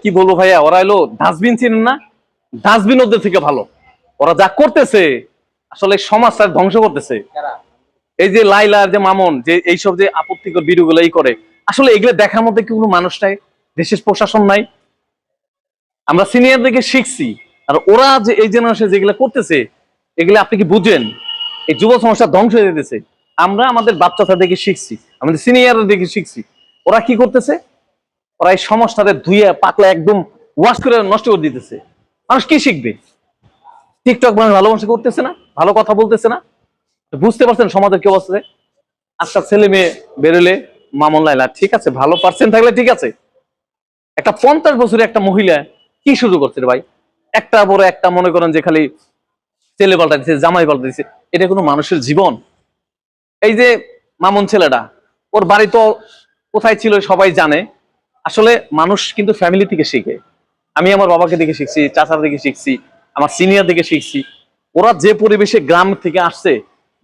কি বলবো ভাইয়া, ওরা এলো ডাস্টবিন চিনেন না, ডাস্টবিন ওদের থেকে ভালো। ওরা যা করতেছে আসলে সমাজটা ধ্বংস করতেছে। এই যে লাইলা যে মামুন যে এইসব যে আপত্তিকর ভিডিও গুলো করে, আসলে এগুলো দেখার মধ্যে কি কোনো মানুষ নাই, দেশের প্রশাসন নাই? আমরা সিনিয়র থেকে শিখছি, আর ওরা যে এই জেনারেশন যেগুলো করতেছে এগুলো আপনি কি বুঝেন? এই যুব সমাজটা ধ্বংস হয়ে যেতেছে। আমরা আমাদের বাচ্চাটা দেখে শিখছি, আমাদের সিনিয়র দেখে শিখছি। ওরা কি করতেছে? ওরা এই সমাজটাকে ধুয়ে পাকলে একদম ওয়াশ করে নষ্ট করে দিতেছে। মানুষ কি শিখবে? টিকটক মানুষ ভালো মানুষ করতেছে না, ভালো কথা বলতেছে না। বুঝতে পারছেন সমাজের কি অবস্থা? আজকাল ছেলে মেয়ে বেরোলে মামুন লাইলা ঠিক আছে, ভালো পার্সেন্ট থাকলে ঠিক আছে। একটা 50 বছরের একটা মহিলা কি শুরু করছে রে ভাই? একটা বড় একটা মনে করেন যে খালি ছেলে পাল্টা দিচ্ছে, জামাই পাল্টা দিচ্ছে, এটা কোনো মানুষের জীবন? এই যে মামুন ছেলেটা, ওর বাড়ি তো কোথায় ছিল সবাই জানে। আসলে মানুষ কিন্তু ফ্যামিলি থেকে শিখে। আমি আমার বাবাকে দেখে শিখছি, চাচার দেখে শিখছি, আমার সিনিয়র দেখে শিখছি। ওরা যে পরিবেশে গ্রাম থেকে আসছে,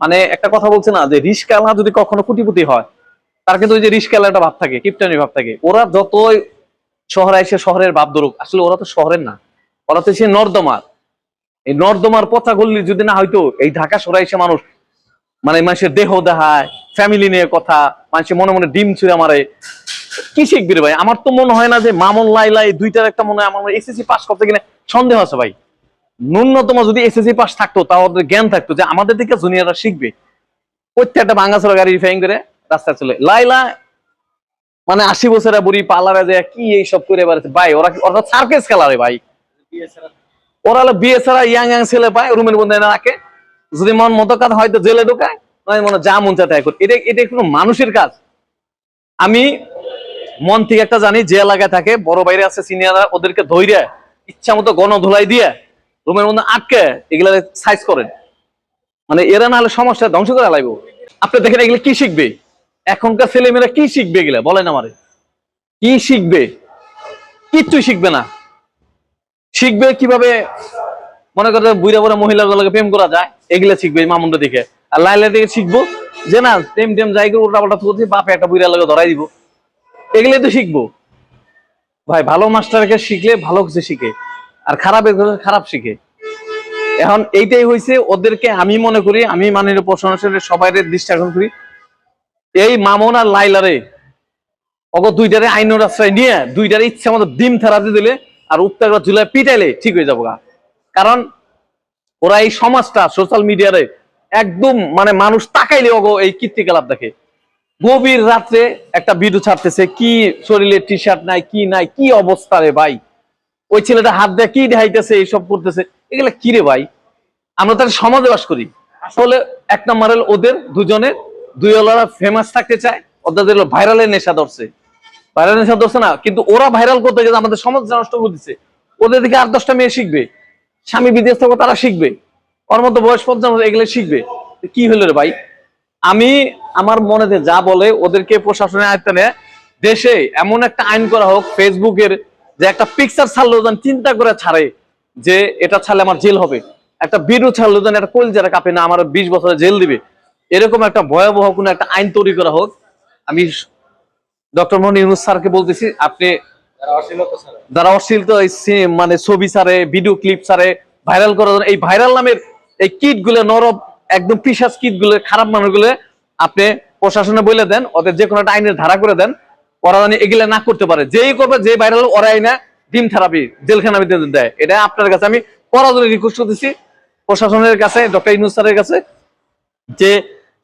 মানে একটা কথা বলছে না যে রিস্কাওয়ালা যদি কখনো কোটিপতি হয়, তার কিন্তু ওই যে রিস্কাওয়ালা একটা ভাব থাকে, কিপটানি ভাব থাকে। ওরা যতই শহরে এসে শহরের ভাব ধরুক, আসলে ওরা তো শহরের না, ওরা তো সে নর্দমার। এই নর্দমার পচা গল্লি যদি না হয়তো এই ঢাকা শহরে এসে মানুষ মানে মানুষের দেহ দেখায়, ফ্যামিলি নিয়ে কথা, মানুষের মনে মনে ডিম ছুঁড়ে মারে, কি শিখবি রে ভাই? আমার তো মনে হয় না যে মামুন লাইলা এই দুইটার একটা মনে হয় আমার এসএসসি পাস করতে কিনা সন্দেহ আছে ভাই। ন্যূনতম যদি এসএসসি পাস থাকতো, তাও ওদের জ্ঞান থাকতো যে আমাদের দিকে জুনিয়ররা শিখবে। প্রত্যেকটা ভাঙাচোরা গাড়ি রিফাইং করে রাস্তায় চলে। লাইলা মানে 80 বছরের বুড়ি পার্লারে যায় কি এইসব করে বেড়াচ্ছে ভাই। ওরা সার্কেস খেলা রে ভাই। ওরা হলো বিয়ে ছাড়া ইয়াং ইয়াং ছেলে পায়, রুমের মধ্যে রাখে, যদি মন মতো কাজ হয়তো জেলে ঢোকায়, নয় মনে যা মন চায় তাই করে। এটা কোনো মানুষের কাজ? আমি মন থেকে একটা জানি, যে এলাকায় থাকে বড় বাইরে আছে সিনিয়ররা, ওদেরকে ধৈর্য ইচ্ছা মতো গণধোলাই দিয়ে রুমের মধ্যে আটকে এগুলা সাইজ করেন। মানে এরা না হলে সমাজটা ধ্বংস করে লাগবে। আপনি দেখেন এগুলো কি শিখবে? এখনকার ছেলেমেয়েরা কি শিখবে এগুলা বলেন আমারে? কি শিখবে? কিচ্ছুই শিখবে না। শিখবে কিভাবে মনে করে বুড়া বুড়া মহিলাগুলোকে প্রেম করা যায়, এগুলা শিখবে মামুনটা দেখে। আর লাইলা দেখে শিখবো যে না প্রেম টেম যাই করে উল্টা পাল্টা করছে, বাপে একটা বুড়া লাগে ধরাই দিব। এগুলাই তো শিখবো ভাই। ভালো মাস্টারকে শিখলে ভালো কিছু শিখে, আর খারাপ খারাপ শিখে। এখন এইটাই হয়েছে ওদেরকে। আমি মনে করি, আমি মাননীয় প্রশাসনের সবাই দৃষ্টি আকর্ষণ করি, এই মামুন আর লাইলারে অগ দুইটারে আইনের আশ্রয় নিয়ে দুইটারে ইচ্ছা মতো ডিম থেরাপি দিলে আর উত্তর জুলাই পিটাইলে ঠিক হয়ে যাবো। কারণ ওরা এই সমাজটা সোশ্যাল মিডিয়ারে একদম মানে মানুষ তাকাইলে অগ এই কীর্তিকলাপ দেখে। গভীর রাত্রে একটা ভিডিও ছাড়তেছে, কি শরীরে টি শার্ট নাই, কি নাই, কি অবস্থা রে ভাই। ওই ছেলেটা হাত দিয়ে কি দেখাইতেছে, এইসব করতেছে, এগুলা কি রে ভাই? আমরা তার সমাজে বাস করি। আসলে এক নম্বর ওদের দুজনের দুই ওলারা ফেমাস থাকতে চায়, ওদের ভাইরালের নেশা ধরছে। ভাইরাল নেশা ধরছে না, কিন্তু ওরা ভাইরাল করতে গেছে আমাদের সমাজ নষ্ট করে দিচ্ছে। ওদের দিকে 8-10টা মেয়ে শিখবে, স্বামী বিদেশ থেকে তারা শিখবে, ওর মতো বয়স পর্যন্ত এগুলো শিখবে। কি হলো রে ভাই? আমি আমার মনে যা বলে ওদেরকে প্রশাসনের আয়ত্তে নেয়, দেশে এমন একটা আইন করা হোক, ফেসবুকের যে একটা পিকচার ছাড়লো যেন চিন্তা করে ছাড়ে যে এটা ছাড়লে আমার জেল হবে, একটা ভিডিও ছাড়লো যেন একটা কলজারা কাঁপে না আমার 20 বছরের জেল দিবে, এরকম একটা ভয়াবহ কোনো একটা আইন তৈরি করা হোক। আমি ডক্টর মোহাম্মদ ইউনূস স্যারকে বলতেছি, আপনি যারা অশ্লীল মানে ছবি ছাড়ে, ভিডিও ক্লিপ ছাড়ে, ভাইরাল করার জন্য এই ভাইরাল নামের এই কিট গুলো, নরব একদম পিশাচ কিট গুলো, খারাপ মানুষগুলো আপনি প্রশাসনে বলে দেন, ওদের যে কোনো একটা আইনের ধারা করে দেন, ওরা জানি এগুলা না করতে পারে। যেই করবে, যে ভাইরাল ওরাই না ডিম থেরাপি জেলখানা দেয়। এটা আপনার কাছে আমি করার জন্য রিকোয়েস্ট করতেছি প্রশাসনের কাছে, ডক্টর ইউনূস স্যারের কাছে, যে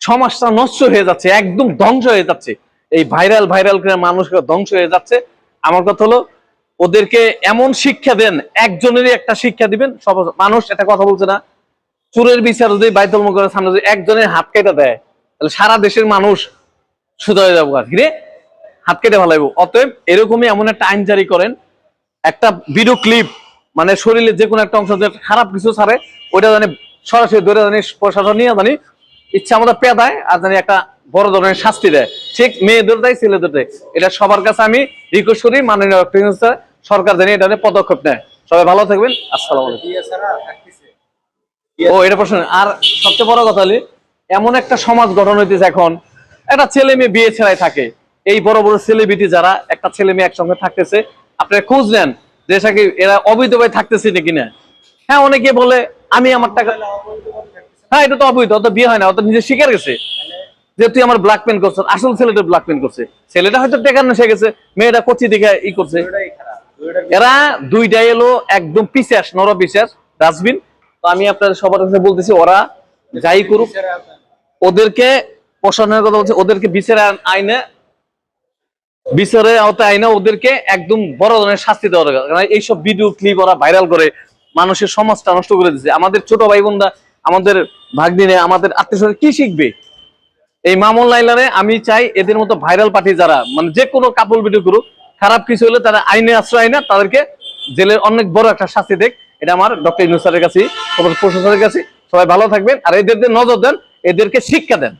সমাজটা নষ্ট হয়ে যাচ্ছে, একদম ধ্বংস হয়ে যাচ্ছে। এই ভাইরাল ভাইরাল করে মানুষকে ধ্বংস হয়ে যাচ্ছে। আমার কথা হলো ওদেরকে এমন শিক্ষা দেন, একজনেরই একটা শিক্ষা দিবেন। সব মানুষ একটা কথা বলছে না, চোরের বিচার যদি বাইতুল মুকাররমের সামনে যদি একজনের হাত কেটে দেয়, তাহলে সারা দেশের মানুষ সোজা হয়ে যাবো। আর ঘিরে হাত কেটে ভালো। অতএব এরকমই এমন একটা আইন জারি করেন, একটা ভিডিও ক্লিপ মানে শরীরের যে কোনো একটা অংশ খারাপ কিছু ছাড়ে, ওইটা জানি সরাসরি ধরে জানি প্রশাসন নিয়ে জানি ইচ্ছা আমাদের পেদায়, আর জানি একটা বড় ধরনের শাস্তি দেয়। ঠিক মেয়েদের দেয়, ছেলেদের দেয়। এটা সবার কাছে আমি রিকোয়েস্ট করি, মাননীয় সরকার জানি এটা পদক্ষেপ নেয়। সবাই ভালো থাকবেন। আসসালামু আলাইকুম। ও এটা প্রশ্ন। আর সবচেয়ে বড় কথা হলো, এমন একটা সমাজ গঠন হইতেছে এখন, একটা ছেলে মেয়ে বিয়ে ছাড়াই থাকে। এই বড় বড় সেলিব্রিটি যারা, একটা ছেলে মেয়ে একসঙ্গে থাকতেছে, আপনারা খোঁজ নেন যে এরা অবৈধভাবে থাকতেছে নাকি না। হ্যাঁ, অনেকে বলে আমি আমার টাকা, হ্যাঁ এটা তো অবৈধ, অত বিয়ে হয় না, অত নিজে শিকার গেছে যে তুই আমার ব্ল্যাকমেল করছ, আসল ছেলেটা ব্ল্যাকমেল করছে, ছেলেটা হয়তো টেকার নেশে গেছে, মেয়েটা কচি দেখে ই করছে। এরা দুইটাই এলো একদম পিছাস, নর পিছাস, ডাস্টবিন। তো আমি আপনাদের সবার কাছে বলতেছি, ওরা যাই করুক, ওদেরকে প্রশাসনের কথা বলছে, ওদেরকে বিচারের আওতায় আইনে ওদেরকে একদম বড় ধরনের শাস্তি দেওয়া দরকার। কারণ এইসব ভিডিও ক্লিপ ওরা ভাইরাল করে মানুষের সমাজটা নষ্ট করে দিচ্ছে। আমাদের ছোট ভাই বোনরা, আমাদের ভাগ্নিনে, আমাদের আত্মীয় কি শিখবে এই মামুন লাইলারে? আমি চাই এদের মতো ভাইরাল পার্টি যারা মানে যে কোনো কাপল ভিডিও করুক, খারাপ কিছু হলে তারা আইনে আশ্রয় না, তাদেরকে জেলের অনেক বড় একটা শাস্তি দেখ। এটা আমার ডক্টর ইউনূস স্যারের কাছে, প্রশাসনের কাছে। সবাই ভালো থাকবেন, আর এদের নজর দেন, এদেরকে শিক্ষা দেন।